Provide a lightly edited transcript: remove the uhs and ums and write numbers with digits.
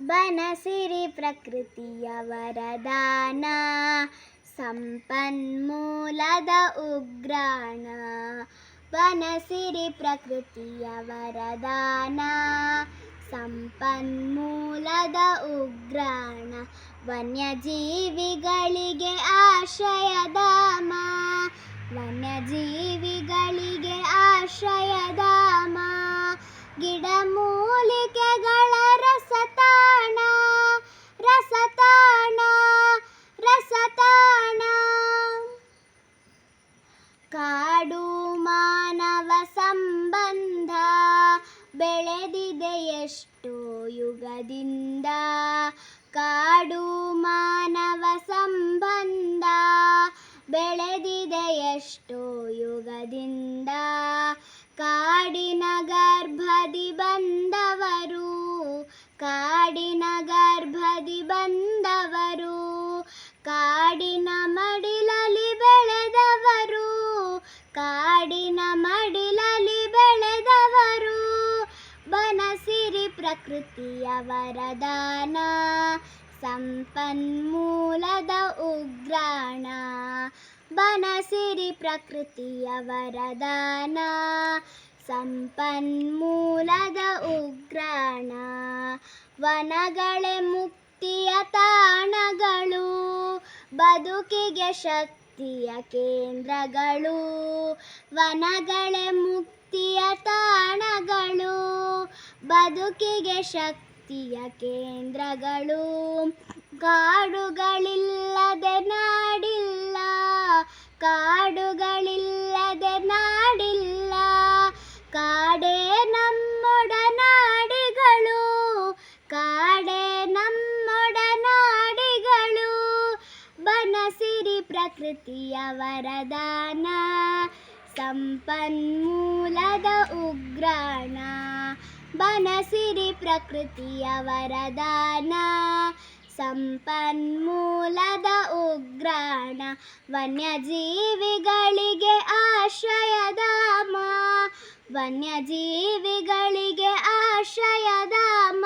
ಬನಸಿರಿ ಪ್ರಕೃತಿಯ ವರದಾನ, ಸಂಪನ್ಮೂಲದ ಉಗ್ರಾಣ. ಬನಸಿರಿ ಪ್ರಕೃತಿಯ ವರದಾನ, ಸಂಪನ್ಮೂಲದ ಉಗ್ರಾಣ. ವನ್ಯಜೀವಿಗಳಿಗೆ ಆಶ್ರಯಧಾಮ, ವನ್ಯಜೀವಿಗಳಿಗೆ ಆಶ್ರಯಧಾಮ. ಗಿಡಮೂಲಿಕೆಗಳ ರಸತಾಣ, ರಸತಾಣ, ರಸತಾಣ. ಕಾಡು ಮಾನವ ಸಂಬಂಧ ಬೆಳೆದಿದೆ ಎಷ್ಟೋ ಯುಗದಿಂದ. ಕಾಡು ಮಾನವ ಸಂಬಂಧ ಬೆಳೆದಿದೆ ಎಷ್ಟೋ ಯುಗದಿಂದ. ಕಾಡಿನ ಗರ್ಭದಿ ಬಂದವರು, ಕಾಡಿನ ಗರ್ಭದಿ ಬಂದವರು. ಕಾಡಿನ ಮಡಿಲಲ್ಲಿ ಬೆಳೆದವರು, ಕಾಡಿನ ಮಡಿಲಲ್ಲಿ ಬೆಳೆದವರು. ಬನಸಿರಿ ಪ್ರಕೃತಿಯ ವರದಾನ, ಸಂಪನ್ಮೂಲದ ಉಗ್ರಾಣ. ಬನಸಿರಿ ಪ್ರಕೃತಿಯ ವರದಾನ, ಸಂಪನ್ಮೂಲದ ಉಗ್ರಾಣ. ವನಗಳೇ ಮುಕ್ತಿಯ ತಾಣಗಳು, ಬದುಕಿಗೆ ಶಕ್ತಿಯ ಕೇಂದ್ರಗಳು. ವನಗಳೇ ಮುಕ್ತಿಯ ತಾಣಗಳು, ಬದುಕಿಗೆ ಶಕ್ತಿಯ ಕೇಂದ್ರಗಳು. ಕಾಡುಗಳಿಲ್ಲದೆ ನಾಡಿಲ್ಲ, ಕಾಡುಗಳಿಲ್ಲದೆ ನಾಡಿಲ್ಲ. ಕಾಡೇ ನಮ್ಮೊಡನಾಡಿಗಳು, ಕಾಡೇ ನಮ್ಮೊಡನಾಡಿಗಳು. ಬನಸಿರಿ ಪ್ರಕೃತಿಯ ವರದಾನ, ಸಂಪನ್ಮೂಲದ ಉಗ್ರಾಣ. ಬನಸಿರಿ ಪ್ರಕೃತಿಯ ವರದಾನ, ಸಂಪನ್ಮೂಲದ ಉಗ್ರಾಣ. ವನ್ಯಜೀವಿಗಳಿಗೆ ಆಶ್ರಯಧಾಮ, ವನ್ಯಜೀವಿಗಳಿಗೆ ಆಶ್ರಯಧಾಮ.